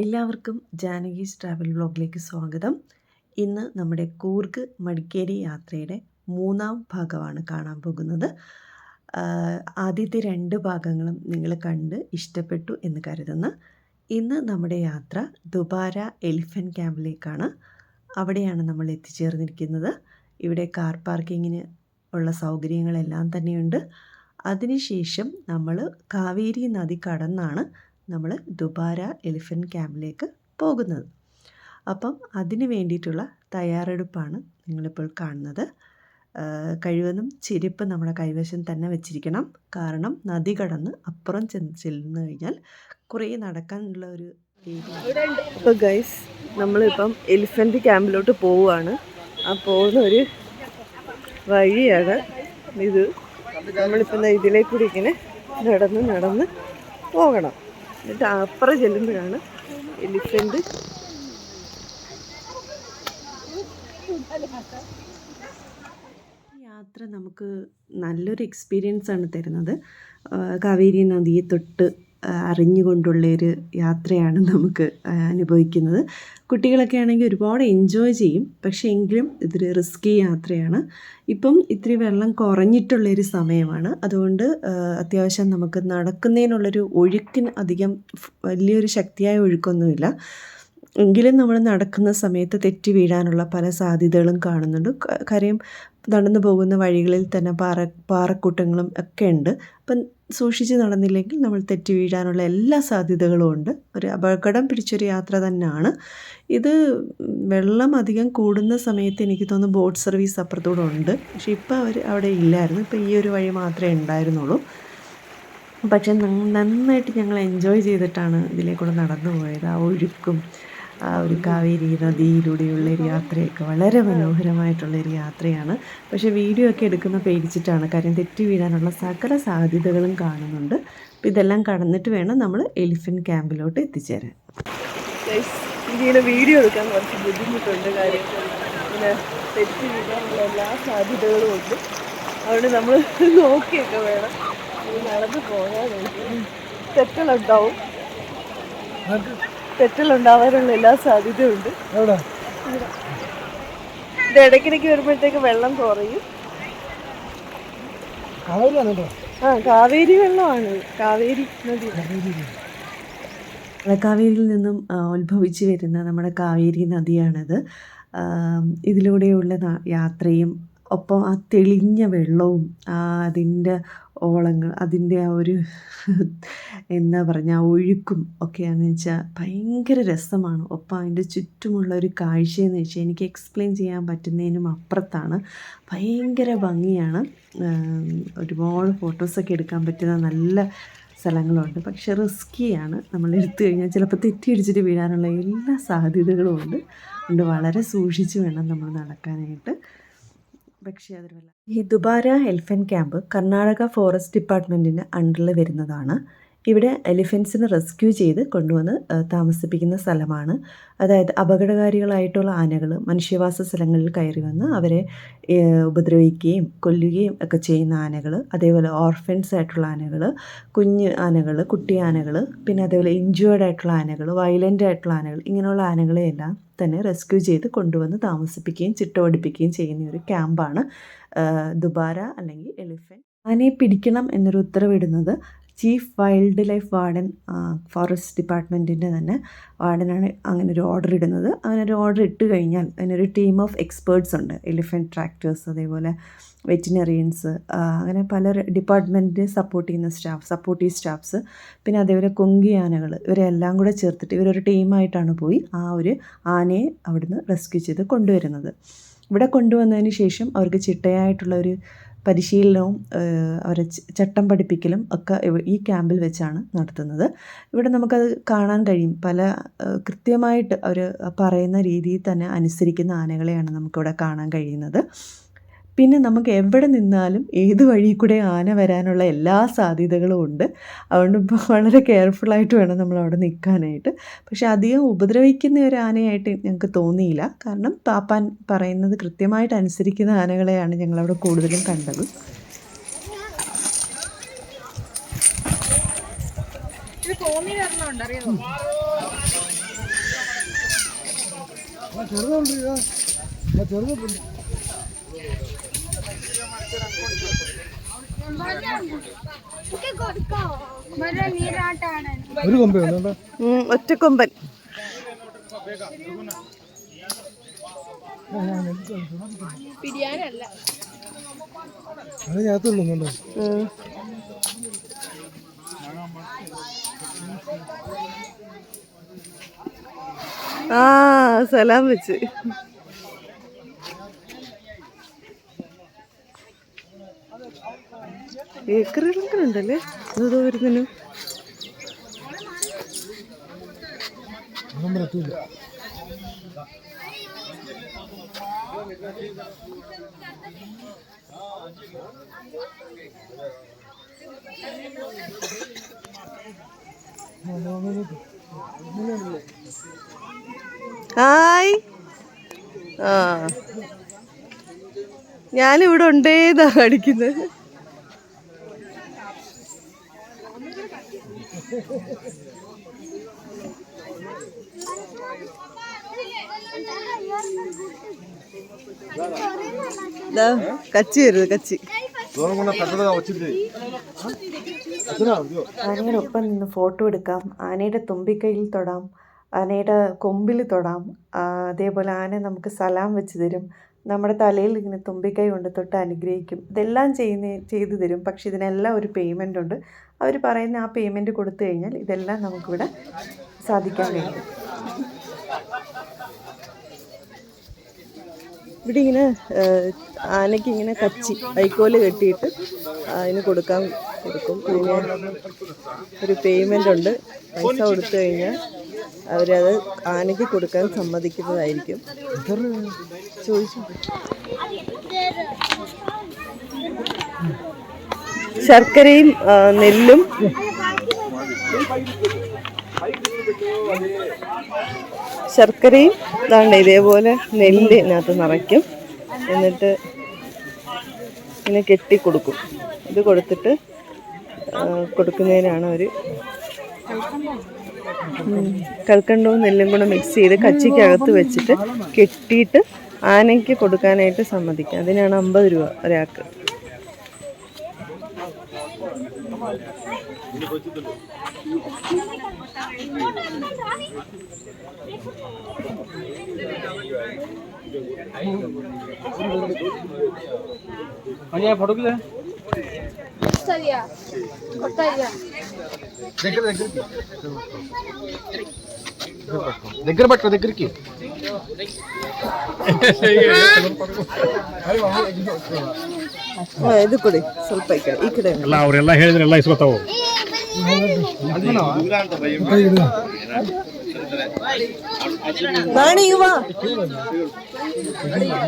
എല്ലാവർക്കും ജാനകീസ് ട്രാവൽ വ്ലോഗിലേക്ക് സ്വാഗതം. ഇന്ന് നമ്മുടെ കൂർഗ് മടിക്കേരി യാത്രയുടെ 3-ാം ഭാഗമാണ് കാണാൻ പോകുന്നത്. ആദ്യത്തെ 2 ഭാഗങ്ങളും നിങ്ങൾ കണ്ട് ഇഷ്ടപ്പെട്ടു എന്ന് കരുതുന്നു. ഇന്ന് നമ്മുടെ യാത്ര ദുബാര എലിഫൻറ്റ് ക്യാമ്പിലേക്കാണ്. അവിടെയാണ് നമ്മൾ എത്തിച്ചേർന്നിരിക്കുന്നത്. ഇവിടെ കാർ പാർക്കിങ്ങിന് ഉള്ള സൗകര്യങ്ങളെല്ലാം തന്നെയുണ്ട്. അതിനുശേഷം നമ്മൾ കാവേരി നദി കടന്നാണ് നമ്മൾ ദുബാര എലിഫൻറ്റ് ക്യാമ്പിലേക്ക് പോകുന്നത്. അപ്പം അതിന് വേണ്ടിയിട്ടുള്ള തയ്യാറെടുപ്പാണ് നിങ്ങളിപ്പോൾ കാണുന്നത്. കഴിവതും ചെരുപ്പ് നമ്മുടെ കൈവശം തന്നെ വെച്ചിരിക്കണം. കാരണം നദി കടന്ന് അപ്പുറം ചെന്ന് കഴിഞ്ഞാൽ കുറേ നടക്കാനുള്ള ഒരു ഏരിയ. അപ്പോൾ ഗൈസ്, നമ്മളിപ്പം എലിഫൻറ്റ് ക്യാമ്പിലോട്ട് പോവുകയാണ്. ആ പോകുന്ന ഒരു വഴിയാണ് ഇത്. നമ്മളിപ്പം ഇതിലേക്കൂടി ഇങ്ങനെ നടന്ന് പോകണം. എന്നിട്ട് അപ്പുറം ചെല്ലുമ്പോഴാണ് എലിഫൻറ്റ്. യാത്ര നമുക്ക് നല്ലൊരു എക്സ്പീരിയൻസ് ആണ് തരുന്നത്. കാവേരി നദിയെ തൊട്ട് അറിഞ്ഞുകൊണ്ടുള്ളൊരു യാത്രയാണ് നമുക്ക് അനുഭവിക്കുന്നത്. കുട്ടികളൊക്കെ ആണെങ്കിൽ ഒരുപാട് എൻജോയ് ചെയ്യും. പക്ഷേ എങ്കിലും ഇതൊരു റിസ്കി യാത്രയാണ്. ഇപ്പം ഇത്തിരി വെള്ളം കുറഞ്ഞിട്ടുള്ളൊരു സമയമാണ്. അതുകൊണ്ട് അത്യാവശ്യം നമുക്ക് നടക്കുന്നതിനുള്ളൊരു ഒഴുക്കിന് അധികം വലിയൊരു ശക്തിയായ ഒഴുക്കൊന്നുമില്ല. എങ്കിലും നമ്മൾ നടക്കുന്ന സമയത്ത് തെറ്റി വീഴാനുള്ള പല സാധ്യതകളും കാണുന്നുണ്ട്. കാര്യം നടന്നു പോകുന്ന വഴികളിൽ തന്നെ പാറക്കൂട്ടങ്ങളും ഒക്കെ ഉണ്ട്. അപ്പം സൂക്ഷിച്ച് നടന്നില്ലെങ്കിൽ നമ്മൾ തെറ്റി വീഴാനുള്ള എല്ലാ സാധ്യതകളും ഉണ്ട്. ഒരു അപകടം പിടിച്ചൊരു യാത്ര തന്നെയാണ് ഇത്. വെള്ളം അധികം കൂടുന്ന സമയത്ത് എനിക്ക് തോന്നുന്നു ബോട്ട് സർവീസ് അപ്പുറത്തൂടെ ഉണ്ട്. പക്ഷേ ഇപ്പോൾ അവർ അവിടെ ഇല്ലായിരുന്നു. ഇപ്പോൾ ഈ ഒരു വഴി മാത്രമേ ഉണ്ടായിരുന്നുള്ളൂ. പക്ഷേ നന്നായിട്ട് ഞങ്ങൾ എൻജോയ് ചെയ്തിട്ടാണ് ഇതിലേക്കൂടെ നടന്നു പോയത്. ആ ഒഴുക്കും ആ ഒരു കാവേരി നദിയിലൂടെയുള്ളൊരു യാത്രയൊക്കെ വളരെ മനോഹരമായിട്ടുള്ളൊരു യാത്രയാണ്. പക്ഷേ വീഡിയോ ഒക്കെ എടുക്കുന്ന പേടിച്ചിട്ടാണ്. കാര്യം തെറ്റി വീഴാനുള്ള സകല സാധ്യതകളും കാണുന്നുണ്ട്. അപ്പോൾ ഇതെല്ലാം കടന്നിട്ട് വേണം നമ്മൾ എലിഫൻറ്റ് ക്യാമ്പിലോട്ട് എത്തിച്ചേരാൻ. ഇങ്ങനെ വീഡിയോ എടുക്കാൻ കുറച്ച് ബുദ്ധിമുട്ടുണ്ട്. കാര്യം പിന്നെ തെറ്റി വീഴാനുള്ള എല്ലാ സാധ്യതകളും ഉണ്ട്. അതുകൊണ്ട് നമ്മൾ നോക്കിയൊക്കെ വേണം നടന്ന് പോകാൻ. തെറ്റിലുണ്ടാവാനുള്ള എല്ലാ സാധ്യതയുണ്ട്. ഇത് ഇടയ്ക്കിടയ്ക്ക് വരുമ്പോഴത്തേക്ക് വെള്ളം കുറയും. കാവേരി വെള്ളമാണ്. കാവേരി നദി. കാവേരിയിൽ നിന്നും ഉത്ഭവിച്ച് വരുന്ന നമ്മുടെ കാവേരി നദിയാണിത്. ഇതിലൂടെയുള്ള യാത്രയും ഒപ്പം ആ തെളിഞ്ഞ വെള്ളവും അതിൻ്റെ ഓളങ്ങൾ, അതിൻ്റെ ആ ഒരു എന്താ പറഞ്ഞാൽ ഒഴുക്കും ഒക്കെയാണെന്ന് വെച്ചാൽ ഭയങ്കര രസമാണ്. ഒപ്പം അതിൻ്റെ ചുറ്റുമുള്ള ഒരു കാഴ്ചയെന്ന് വെച്ചാൽ എനിക്ക് എക്സ്പ്ലെയിൻ ചെയ്യാൻ പറ്റുന്നതിനും അപ്പുറത്താണ്. ഭയങ്കര ഭംഗിയാണ്. ഒരുപാട് ഫോട്ടോസൊക്കെ എടുക്കാൻ പറ്റുന്ന നല്ല സ്ഥലങ്ങളുണ്ട്. പക്ഷെ റിസ്ക്കിയാണ്. നമ്മൾ എടുത്തു കഴിഞ്ഞാൽ ചിലപ്പോൾ തെറ്റിയടിച്ചിട്ട് വീഴാനുള്ള എല്ലാ സാധ്യതകളും ഉണ്ട്. അതുകൊണ്ട് വളരെ സൂക്ഷിച്ച് വേണം നമ്മൾ നടക്കാനായിട്ട്. പക്ഷേ അതിൽ ഈ Dubare elephant camp Karnataka forest ഡിപ്പാർട്ട്മെൻറ്റിൻ്റെ അണ്ടറിൽ വരുന്നതാണ്. ഇവിടെ എലിഫൻസിനെ റെസ്ക്യൂ ചെയ്ത് കൊണ്ടുവന്ന് താമസിപ്പിക്കുന്ന സ്ഥലമാണ്. അതായത് അപകടകാരികളായിട്ടുള്ള ആനകൾ മനുഷ്യവാസ സ്ഥലങ്ങളിൽ കയറി വന്ന് അവരെ ഉപദ്രവിക്കുകയും കൊല്ലുകയും ഒക്കെ ചെയ്യുന്ന ആനകൾ, അതേപോലെ ഓർഫൻസ് ആയിട്ടുള്ള ആനകൾ, കുഞ്ഞ് ആനകൾ, കുട്ടി ആനകൾ, പിന്നെ അതേപോലെ ഇഞ്ചുവേർഡ് ആയിട്ടുള്ള ആനകൾ, വയലൻ്റ് ആയിട്ടുള്ള ആനകൾ, ഇങ്ങനെയുള്ള ആനകളെയെല്ലാം തന്നെ റെസ്ക്യൂ ചെയ്ത് കൊണ്ടുവന്ന് താമസിപ്പിക്കുകയും ചിട്ടപടിപ്പിക്കുകയും ചെയ്യുന്ന ഒരു ക്യാമ്പാണ് ദുബാര അല്ലെങ്കിൽ എലിഫൻറ്റ്. ആനയെ പിടിക്കണം എന്നൊരു ഉത്തരവിടുന്നത് chief wildlife warden, forest ഡിപ്പാർട്ട്മെൻറ്റിൻ്റെ തന്നെ വാർഡനാണ് അങ്ങനെ ഒരു ഓർഡർ ഇടുന്നത്. അങ്ങനെ ഒരു ഓർഡർ ഇട്ട് കഴിഞ്ഞാൽ അതിനൊരു ടീം ഓഫ് എക്സ്പേർട്സ് ഉണ്ട്. എലിഫൻറ്റ് ട്രാക്ടേഴ്സ്, അതേപോലെ വെറ്റിനറിയൻസ്, അങ്ങനെ പല ഡിപ്പാർട്ട്മെൻറ്റ് സപ്പോർട്ടീവ് സ്റ്റാഫ്സ്, പിന്നെ അതേപോലെ കൊങ്കി ആനകൾ, ഇവരെല്ലാം കൂടെ ചേർത്തിട്ട് ഇവരൊരു ടീമായിട്ടാണ് പോയി ആ ഒരു ആനയെ അവിടുന്ന് റെസ്ക്യൂ ചെയ്ത് കൊണ്ടുവരുന്നത്. ഇവിടെ കൊണ്ടുവന്നതിന് ശേഷം അവർക്ക് ചിട്ടയായിട്ടുള്ള ഒരു പരിശീലനവും അവരെ ചട്ടം പഠിപ്പിക്കലും ഒക്കെ ഈ ക്യാമ്പിൽ വെച്ചാണ് നടത്തുന്നത്. ഇവിടെ നമുക്കത് കാണാൻ കഴിയും. കൃത്യമായിട്ട് അവർ പറയുന്ന രീതിയിൽ തന്നെ അനുസരിക്കുന്ന ആനകളെയാണ് നമുക്കിവിടെ കാണാൻ കഴിയുന്നത്. പിന്നെ നമുക്ക് എവിടെ നിന്നാലും ഏത് വഴി കൂടെ ആന വരാനുള്ള എല്ലാ സാധ്യതകളും ഉണ്ട്. അതുകൊണ്ട് ഇപ്പോൾ വളരെ കെയർഫുള്ളായിട്ട് വേണം നമ്മളവിടെ നിൽക്കാനായിട്ട്. പക്ഷേ അധികം ഉപദ്രവിക്കുന്ന ഒരു ആനയായിട്ട് ഞങ്ങൾക്ക് തോന്നിയില്ല. കാരണം പാപ്പാൻ പറയുന്നത് കൃത്യമായിട്ട് അനുസരിക്കുന്ന ആനകളെയാണ് ഞങ്ങളവിടെ കൂടുതലും കണ്ടത്. ഇത് കോമി വരണമുണ്ട് അറിയാമോ? ഒരു കൊമ്പ് ഒറ്റക്കൊമ്പൻ. അത് ഞാത്തുള്ളൂ. സലാം വെച്ച്. ഏക്കറുണ്ടല്ലേ അതോ വരുന്നതിന്. ഹായ്. ഞാനിവിടെ ഉണ്ടേന്നാ കാണിക്കുന്നത്. കച്ചി വരുന്നത് കച്ചി. ആനയുടെ ഒപ്പം നിന്ന് ഫോട്ടോ എടുക്കാം, ആനയുടെ തുമ്പിക്കൈയിൽ തൊടാം, ആനയുടെ കൊമ്പിൽ തൊടാം. അതേപോലെ ആന നമുക്ക് സലാം വെച്ച് തരും, നമ്മുടെ തലയിൽ ഇങ്ങനെ തുമ്പിക്കൈ കൊണ്ട് തൊട്ട് അനുഗ്രഹിക്കും. ഇതെല്ലാം ചെയ്തു തരും. പക്ഷെ ഇതിനെല്ലാം ഒരു പേയ്മെൻ്റ് ഉണ്ട്. അവർ പറയുന്ന ആ പേയ്മെൻറ്റ് കൊടുത്തു കഴിഞ്ഞാൽ ഇതെല്ലാം നമുക്കിവിടെ സാധിക്കാൻ കഴിയും. ഇവിടെ ഇങ്ങനെ ആനയ്ക്ക് ഇങ്ങനെ കച്ചി വൈക്കോല് കെട്ടിയിട്ട് അതിന് കൊടുക്കും. പിന്നെ ഒരു പേയ്മെൻ്റ് ഉണ്ട്. പൈസ കൊടുത്തു കഴിഞ്ഞാൽ അവരത് ആനയ്ക്ക് കൊടുക്കാൻ സമ്മതിക്കുന്നതായിരിക്കും. ചോദിച്ചു. ശർക്കരയും നെല്ലും ശർക്കരയും ഇതാണ്ട് ഇതേപോലെ നെല്ലിനകത്ത് നിറയ്ക്കും. എന്നിട്ട് ഇങ്ങനെ കെട്ടി കൊടുക്കും. ഇത് കൊടുത്തിട്ട് കൊടുക്കുന്നതിനാണ് ഒരു കൽക്കണ്ടവും നെല്ലും കൂടെ മിക്സ് ചെയ്ത് കച്ചിക്കകത്ത് വെച്ചിട്ട് കെട്ടിയിട്ട് ആനയ്ക്ക് കൊടുക്കാനായിട്ട് സമ്മതിക്കും. അതിനാണ് 50 രൂപ ഒരാൾക്ക്. ఫోటోకి దగ్గర పట్టుకో దగ్గరికి ಇದು ಕೊಡಿ ಸ್ವಲ್ಪ ಈ ಕಡೆ ಎಲ್ಲ ಅವರೆಲ್ಲ ಹೇಳಿದ್ರೆ ಎಲ್ಲ ಇಸ್ಕೊತಾವು.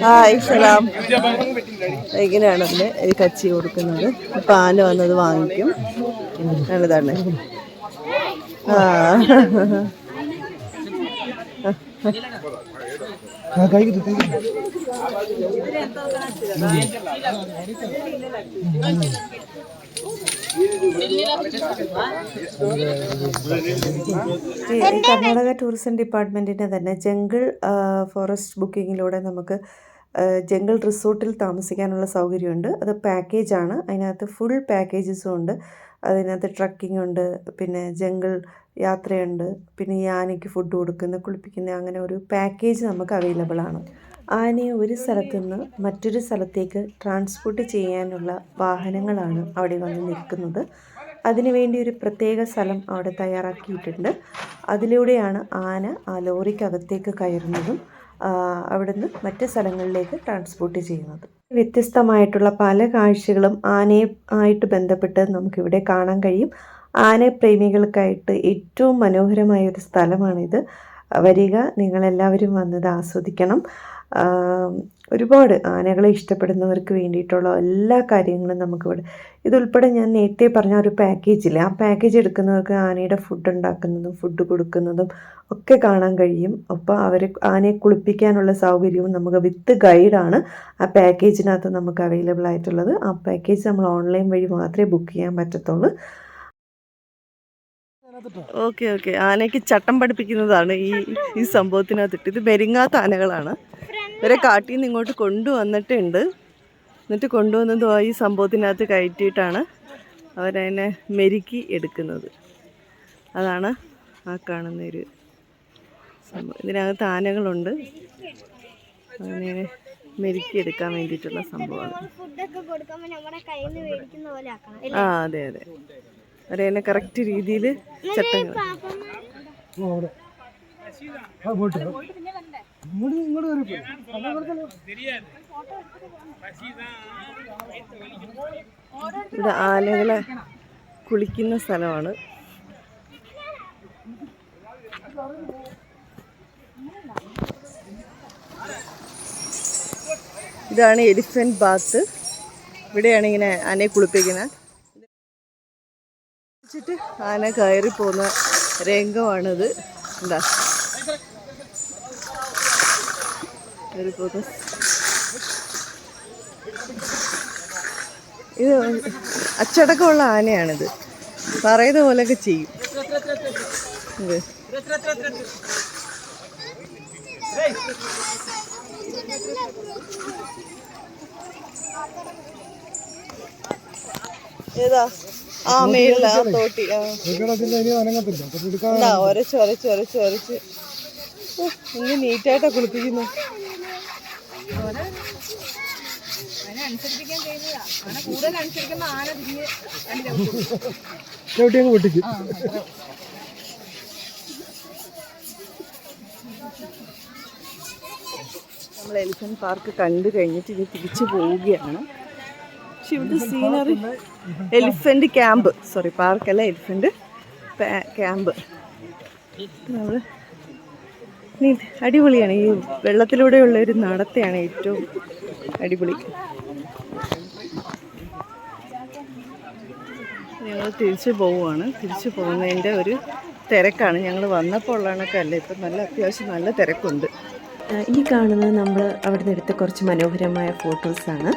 ഹായ് സലാം. ഇങ്ങനെയാണ് അതിന് ഈ കച്ചി കൊടുക്കുന്നത്. അപ്പം ആന വന്നത് വാങ്ങിക്കും. നല്ലതാണ്. കർണാടക ടൂറിസം ഡിപ്പാർട്ട്മെൻറ്റിൻ്റെ തന്നെ ജംഗിൾ ഫോറസ്റ്റ് ബുക്കിങ്ങിലൂടെ നമുക്ക് ജംഗിൾ റിസോർട്ടിൽ താമസിക്കാനുള്ള സൗകര്യമുണ്ട്. അത് പാക്കേജാണ്. അതിനകത്ത് ഫുൾ പാക്കേജസും ഉണ്ട്. അതിനകത്ത് ട്രക്കിംഗ് ഉണ്ട്, പിന്നെ ജംഗിൾ യാത്രയുണ്ട്, പിന്നെ ഈ ആനയ്ക്ക് ഫുഡ് കൊടുക്കുന്ന, കുളിപ്പിക്കുന്ന, അങ്ങനെ ഒരു പാക്കേജ് നമുക്ക് അവൈലബിൾ ആണ്. ആനയെ ഒരു സ്ഥലത്തു നിന്ന് മറ്റൊരു സ്ഥലത്തേക്ക് ട്രാൻസ്പോർട്ട് ചെയ്യാനുള്ള വാഹനങ്ങളാണ് അവിടെ വന്ന് നിൽക്കുന്നത്. അതിനുവേണ്ടി ഒരു പ്രത്യേക സ്ഥലം അവിടെ തയ്യാറാക്കിയിട്ടുണ്ട്. അതിലൂടെയാണ് ആന ആ ലോറിക്കകത്തേക്ക് കയറുന്നതും അവിടുന്ന് മറ്റ് സ്ഥലങ്ങളിലേക്ക് ട്രാൻസ്പോർട്ട് ചെയ്യുന്നത്. വ്യത്യസ്തമായിട്ടുള്ള പല കാഴ്ചകളും ആനയെ ആയിട്ട് ബന്ധപ്പെട്ട് നമുക്കിവിടെ കാണാൻ കഴിയും. ആനപ്രേമികൾക്കായിട്ട് ഏറ്റവും മനോഹരമായ ഒരു സ്ഥലമാണിത്. വരിക, നിങ്ങളെല്ലാവരും വന്നത് ആസ്വദിക്കണം. ഒരുപാട് ആനകളെ ഇഷ്ടപ്പെടുന്നവർക്ക് വേണ്ടിയിട്ടുള്ള എല്ലാ കാര്യങ്ങളും നമുക്കിവിടെ, ഇതുൾപ്പെടെ ഞാൻ നേരത്തെ പറഞ്ഞ ഒരു പാക്കേജില്ലേ, ആ പാക്കേജ് എടുക്കുന്നവർക്ക് ആനയുടെ ഫുഡ് ഉണ്ടാക്കുന്നതും ഫുഡ് കൊടുക്കുന്നതും ഒക്കെ കാണാൻ കഴിയും. ഒപ്പം ആനയെ കുളിപ്പിക്കാനുള്ള സൗകര്യവും നമുക്ക് വിത്ത് ഗൈഡാണ് ആ പാക്കേജിനകത്ത് നമുക്ക് അവൈലബിൾ ആയിട്ടുള്ളത്. ആ പാക്കേജ് നമ്മൾ ഓൺലൈൻ വഴി മാത്രമേ ബുക്ക് ചെയ്യാൻ പറ്റത്തുള്ളൂ. ഓക്കെ ഓക്കെ, ആനയ്ക്ക് ചട്ടം പഠിപ്പിക്കുന്നതാണ് ഈ സംഭവത്തിനകത്തിട്ട്. ഇത് മെരുങ്ങാത്ത ആനകളാണ്. ഇവരെ കാട്ടിൽ നിന്ന് ഇങ്ങോട്ട് കൊണ്ടുവന്നിട്ടുണ്ട്. എന്നിട്ട് കൊണ്ടുവന്നത് ഈ സംഭവത്തിനകത്ത് കയറ്റിയിട്ടാണ് അവരതിനെ മെരുക്കി എടുക്കുന്നത്. അതാണ് ആ കാണുന്നൊരു സംഭവം. ഇതിനകത്ത് ആനകളുണ്ട്, അതിനെ മെരുക്കിയെടുക്കാൻ വേണ്ടിയിട്ടുള്ള സംഭവമാണ്. ആ അതെ അതെ, അവരതിനെ കറക്റ്റ് രീതിയിൽ ചട്ടങ്ങൾ. ഇവിടെ ആനകളെ കുളിക്കുന്ന സ്ഥലമാണ്. ഇതാണ് എലിഫന്റ് ബാത്ത്. ഇവിടെയാണ് ഇങ്ങനെ ആനയെ കുളിപ്പിക്കുന്നത്. വെച്ചിട്ട് ആന കയറി പോകുന്ന രംഗമാണിത്. എന്താ കയറി പോകുന്ന ഇത് അച്ചടക്കമുള്ള ആനയാണിത്. പറയുന്ന പോലെയൊക്കെ ചെയ്യും. ഇത് ഏതാ ആ മേളില ആ തോട്ടി ഒരച്ച് ഇനി നീറ്റായിട്ടാ കുളിപ്പിക്കുന്നു. നമ്മൾ എലിഫന്റ് പാർക്ക് കണ്ടു കഴിഞ്ഞിട്ട് ഇനി തിരിച്ചു പോവുകയാണ്. പക്ഷെ ഇവിടുത്തെ സീനറി എലിഫന്റ് ക്യാമ്പ്, സോറി പാർക്കല്ല, എലിഫന്റ് ക്യാമ്പ്. നമ്മൾ അടിപൊളിയാണ്. ഈ വെള്ളത്തിലൂടെയുള്ള ഒരു നടത്തയാണ് ഏറ്റവും അടിപൊളി. ഞങ്ങൾ തിരിച്ചു പോവുകയാണ്. തിരിച്ചു പോകുന്നതിൻ്റെ ഒരു തിരക്കാണ്. ഞങ്ങൾ വന്നപ്പോൾ ഉള്ള കണക്കല്ല, ഇപ്പം നല്ല അത്യാവശ്യം നല്ല തിരക്കുണ്ട്. ഈ കാണുന്നത് നമ്മൾ അവിടെ നിന്ന് എടുത്ത കുറച്ച് മനോഹരമായ ഫോട്ടോസാണ്.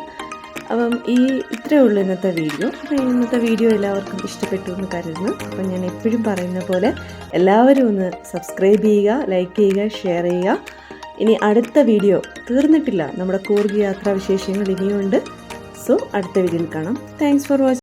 അപ്പം ഇത്രയേ ഉള്ളൂ ഇന്നത്തെ വീഡിയോ. അപ്പോൾ ഇന്നത്തെ വീഡിയോ എല്ലാവർക്കും ഇഷ്ടപ്പെട്ടു എന്ന് കരുതുന്നു. അപ്പം ഞാൻ എപ്പോഴും പറയുന്ന പോലെ എല്ലാവരും ഒന്ന് സബ്സ്ക്രൈബ് ചെയ്യുക, ലൈക്ക് ചെയ്യുക, ഷെയർ ചെയ്യുക. ഇനി അടുത്ത വീഡിയോ തീർന്നിട്ടില്ല, നമ്മുടെ കൂർഗ് യാത്രാ വിശേഷങ്ങൾ ഇനിയുണ്ട്. സോ അടുത്ത വീഡിയോയിൽ കാണാം. Thanks for watching.